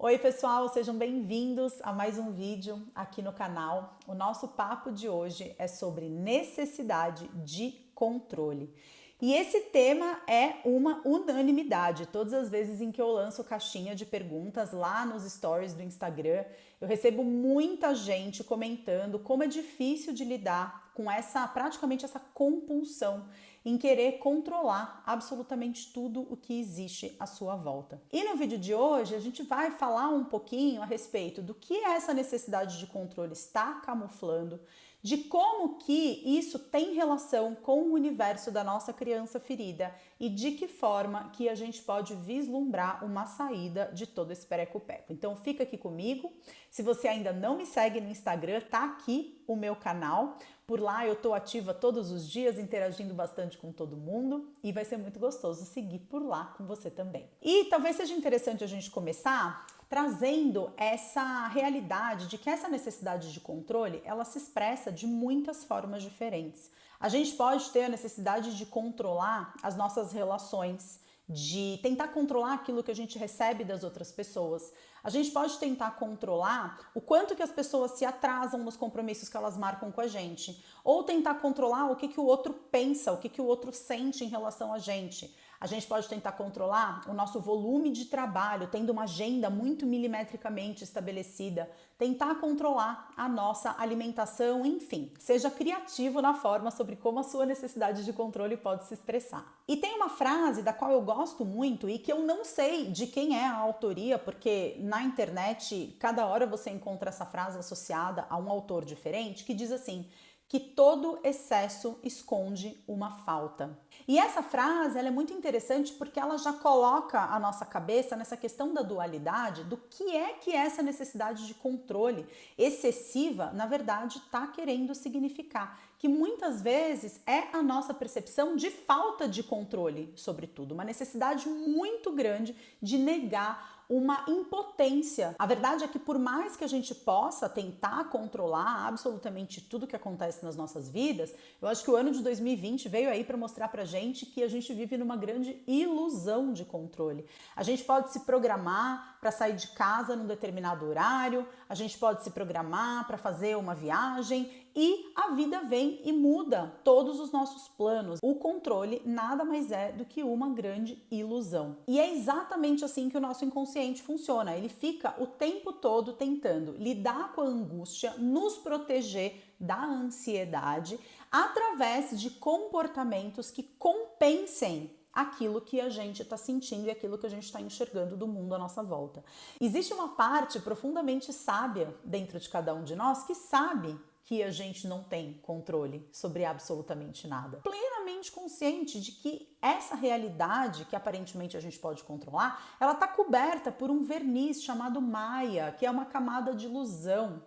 Oi pessoal, sejam bem-vindos a mais um vídeo aqui no canal. O nosso papo de hoje é sobre necessidade de controle. E esse tema é uma unanimidade. Todas as vezes em que eu lanço caixinha de perguntas lá nos stories do Instagram, eu recebo muita gente comentando como é difícil de lidar com praticamente essa compulsão em querer controlar absolutamente tudo o que existe à sua volta. E no vídeo de hoje a gente vai falar um pouquinho a respeito do que essa necessidade de controle está camuflando, de como que isso tem relação com o universo da nossa criança ferida e de que forma que a gente pode vislumbrar uma saída de todo esse pereco-peco. Então fica aqui comigo. Se você ainda não me segue no Instagram, tá aqui o meu canal. Por lá eu tô ativa todos os dias, interagindo bastante com todo mundo e vai ser muito gostoso seguir por lá com você também. E talvez seja interessante a gente começar trazendo essa realidade de que essa necessidade de controle, ela se expressa de muitas formas diferentes. A gente pode ter a necessidade de controlar as nossas relações, de tentar controlar aquilo que a gente recebe das outras pessoas. A gente pode tentar controlar o quanto que as pessoas se atrasam nos compromissos que elas marcam com a gente, ou tentar controlar o que o outro pensa, o que o outro sente em relação a gente. A gente pode tentar controlar o nosso volume de trabalho, tendo uma agenda muito milimetricamente estabelecida, tentar controlar a nossa alimentação, enfim, seja criativo na forma sobre como a sua necessidade de controle pode se expressar. E tem uma frase da qual eu gosto muito e que eu não sei de quem é a autoria, porque na internet cada hora você encontra essa frase associada a um autor diferente, que diz assim: que todo excesso esconde uma falta. E essa frase ela é muito interessante porque ela já coloca a nossa cabeça nessa questão da dualidade do que essa necessidade de controle excessiva, na verdade, está querendo significar. Que muitas vezes é a nossa percepção de falta de controle sobre tudo, uma necessidade muito grande de negar uma impotência. A verdade é que por mais que a gente possa tentar controlar absolutamente tudo que acontece nas nossas vidas, eu acho que o ano de 2020 veio aí para mostrar pra gente que a gente vive numa grande ilusão de controle. A gente pode se programar para sair de casa num determinado horário, a gente pode se programar para fazer uma viagem e a vida vem e muda todos os nossos planos. O controle nada mais é do que uma grande ilusão. E é exatamente assim que o nosso inconsciente funciona. Ele fica o tempo todo tentando lidar com a angústia, nos proteger da ansiedade através de comportamentos que compensem aquilo que a gente está sentindo e aquilo que a gente está enxergando do mundo à nossa volta. Existe uma parte profundamente sábia dentro de cada um de nós que sabe que a gente não tem controle sobre absolutamente nada. Plenamente consciente de que essa realidade que aparentemente a gente pode controlar, ela está coberta por um verniz chamado Maia, que é uma camada de ilusão.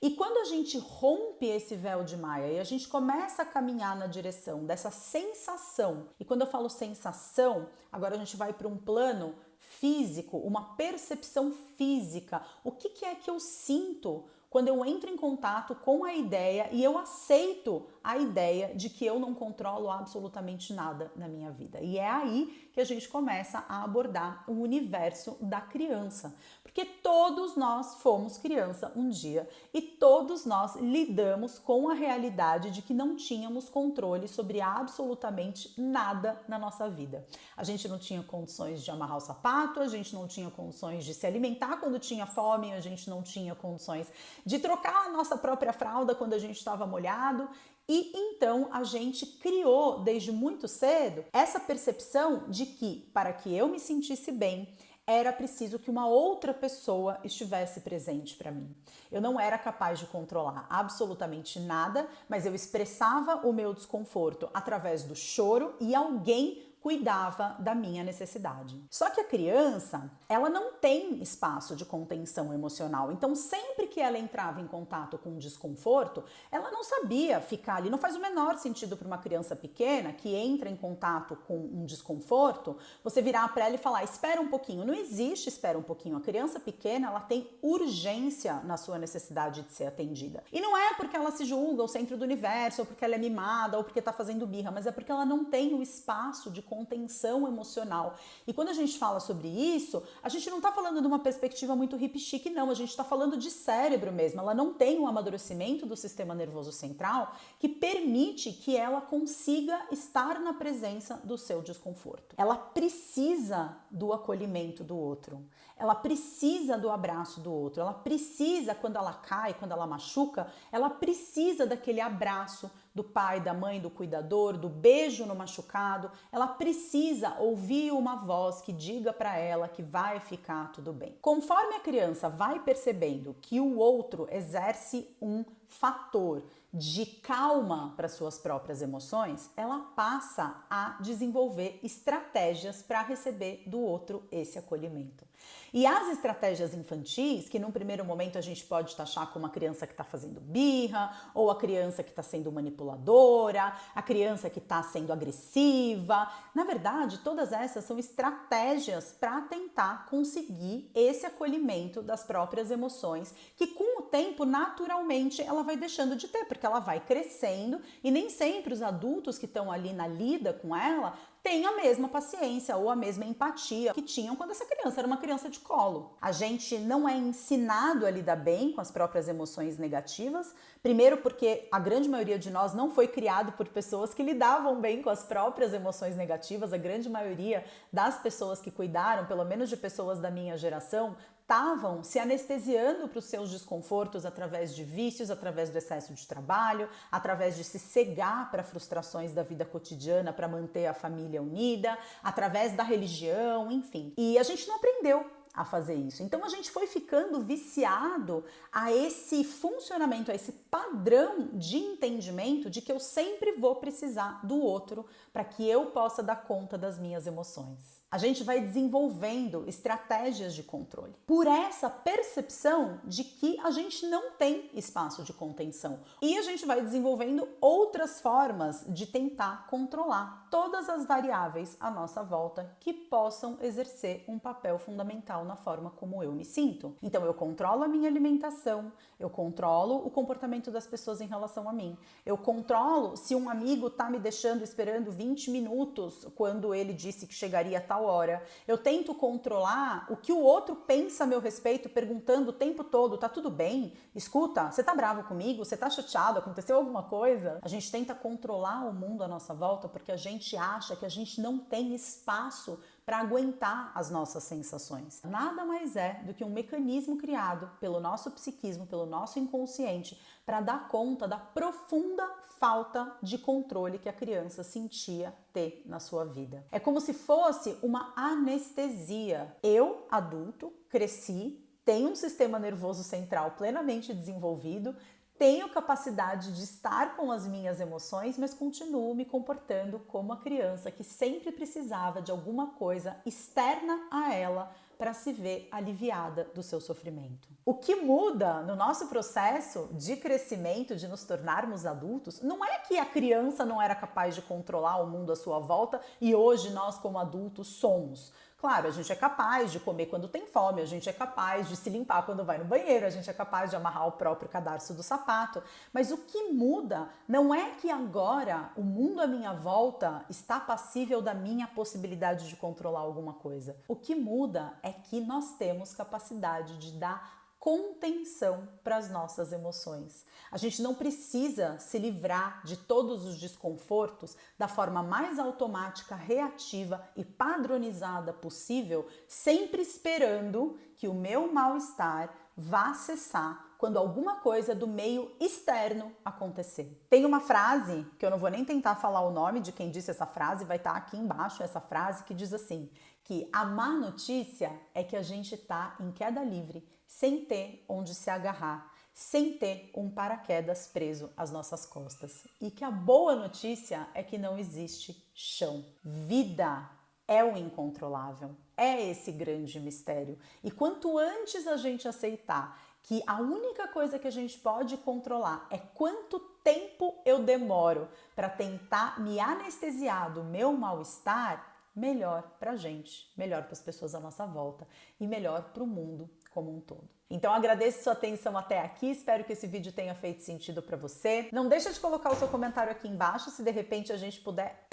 E quando a gente rompe esse véu de Maia e a gente começa a caminhar na direção dessa sensação, e quando eu falo sensação, agora a gente vai para um plano físico, uma percepção física. O que é que eu sinto quando eu entro em contato com a ideia e eu aceito a ideia de que eu não controlo absolutamente nada na minha vida? E é aí que a gente começa a abordar o universo da criança. Porque todos nós fomos criança um dia e todos nós lidamos com a realidade de que não tínhamos controle sobre absolutamente nada na nossa vida. A gente não tinha condições de amarrar o sapato, a gente não tinha condições de se alimentar quando tinha fome, a gente não tinha condições de trocar a nossa própria fralda quando a gente estava molhado. E então a gente criou desde muito cedo essa percepção de que para que eu me sentisse bem, era preciso que uma outra pessoa estivesse presente para mim. Eu não era capaz de controlar absolutamente nada, mas eu expressava o meu desconforto através do choro e alguém cuidava da minha necessidade. Só que a criança, ela não tem espaço de contenção emocional. Então, sempre que ela entrava em contato com um desconforto, ela não sabia ficar ali. Não faz o menor sentido para uma criança pequena que entra em contato com um desconforto, você virar para ela e falar: espera um pouquinho. Não existe espera um pouquinho. A criança pequena, ela tem urgência na sua necessidade de ser atendida. E não é porque ela se julga o centro do universo, ou porque ela é mimada, ou porque está fazendo birra, mas é porque ela não tem o espaço de contenção emocional. E quando a gente fala sobre isso, a gente não está falando de uma perspectiva muito hippie chique, não. A gente está falando de cérebro mesmo. Ela não tem um amadurecimento do sistema nervoso central que permite que ela consiga estar na presença do seu desconforto. Ela precisa do acolhimento do outro. Ela precisa do abraço do outro. Ela precisa, quando ela cai, quando ela machuca, ela precisa daquele abraço do pai, da mãe, do cuidador, do beijo no machucado. Ela precisa ouvir uma voz que diga para ela que vai ficar tudo bem. Conforme a criança vai percebendo que o outro exerce um fator de calma para suas próprias emoções, ela passa a desenvolver estratégias para receber do outro esse acolhimento. E as estratégias infantis, que num primeiro momento a gente pode taxar como a criança que está fazendo birra, ou a criança que está sendo manipuladora, a criança que está sendo agressiva, na verdade, todas essas são estratégias para tentar conseguir esse acolhimento das próprias emoções, que com o tempo, naturalmente, ela vai deixando de ter, porque ela vai crescendo e nem sempre os adultos que estão ali na lida com ela têm a mesma paciência ou a mesma empatia que tinham quando essa criança era uma criança de colo. A gente não é ensinado a lidar bem com as próprias emoções negativas, primeiro porque a grande maioria de nós não foi criado por pessoas que lidavam bem com as próprias emoções negativas. A grande maioria das pessoas que cuidaram, pelo menos de pessoas da minha geração, estavam se anestesiando para os seus desconfortos através de vícios, através do excesso de trabalho, através de se cegar para frustrações da vida cotidiana para manter a família unida, através da religião, enfim. E a gente não aprendeu a fazer isso. Então a gente foi ficando viciado a esse funcionamento, a esse padrão de entendimento de que eu sempre vou precisar do outro para que eu possa dar conta das minhas emoções. A gente vai desenvolvendo estratégias de controle por essa percepção de que a gente não tem espaço de contenção. E a gente vai desenvolvendo outras formas de tentar controlar todas as variáveis à nossa volta que possam exercer um papel fundamental na forma como eu me sinto. Então eu controlo a minha alimentação, eu controlo o comportamento das pessoas em relação a mim, eu controlo se um amigo tá me deixando esperando 20 minutos quando ele disse que chegaria a tal hora. Eu tento controlar o que o outro pensa a meu respeito, perguntando o tempo todo: tá tudo bem? Escuta, você tá bravo comigo? Você tá chateado? Aconteceu alguma coisa? A gente tenta controlar o mundo à nossa volta porque a gente acha que a gente não tem espaço para aguentar as nossas sensações. Nada mais é do que um mecanismo criado pelo nosso psiquismo, pelo nosso inconsciente, para dar conta da profunda falta de controle que a criança sentia ter na sua vida. É como se fosse uma anestesia. Eu, adulto, cresci, tenho um sistema nervoso central plenamente desenvolvido, tenho capacidade de estar com as minhas emoções, mas continuo me comportando como a criança que sempre precisava de alguma coisa externa a ela para se ver aliviada do seu sofrimento. O que muda no nosso processo de crescimento, de nos tornarmos adultos, não é que a criança não era capaz de controlar o mundo à sua volta e hoje nós, como adultos, somos. Claro, a gente é capaz de comer quando tem fome, a gente é capaz de se limpar quando vai no banheiro, a gente é capaz de amarrar o próprio cadarço do sapato, mas o que muda não é que agora o mundo à minha volta está passível da minha possibilidade de controlar alguma coisa. O que muda é que nós temos capacidade de dar contenção para as nossas emoções. A gente não precisa se livrar de todos os desconfortos da forma mais automática, reativa e padronizada possível, sempre esperando que o meu mal-estar vá cessar quando alguma coisa do meio externo acontecer. Tem uma frase, que eu não vou nem tentar falar o nome de quem disse essa frase, vai estar aqui embaixo essa frase que diz assim, que a má notícia é que a gente está em queda livre, sem ter onde se agarrar, sem ter um paraquedas preso às nossas costas. E que a boa notícia é que não existe chão. Vida é o incontrolável, é esse grande mistério. E quanto antes a gente aceitar que a única coisa que a gente pode controlar é quanto tempo eu demoro para tentar me anestesiar do meu mal-estar, melhor pra gente, melhor para as pessoas à nossa volta e melhor para o mundo como um todo. Então agradeço sua atenção até aqui, espero que esse vídeo tenha feito sentido para você. Não deixa de colocar o seu comentário aqui embaixo se de repente a gente puder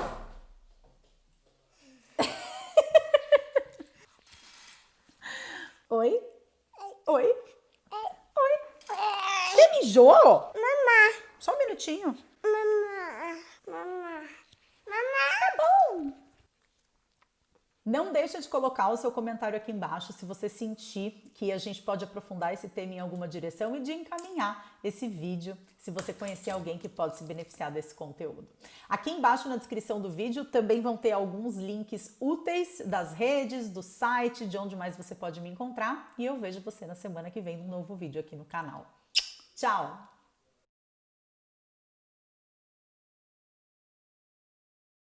Oi? Oi? Você mijou? Mamá. Só um minutinho. Mamá. Mamá. Mamá. Tá bom. Não deixa de colocar o seu comentário aqui embaixo se você sentir que a gente pode aprofundar esse tema em alguma direção e de encaminhar esse vídeo se você conhecer alguém que pode se beneficiar desse conteúdo. Aqui embaixo na descrição do vídeo também vão ter alguns links úteis das redes, do site, de onde mais você pode me encontrar e eu vejo você na semana que vem num novo vídeo aqui no canal. Tchau!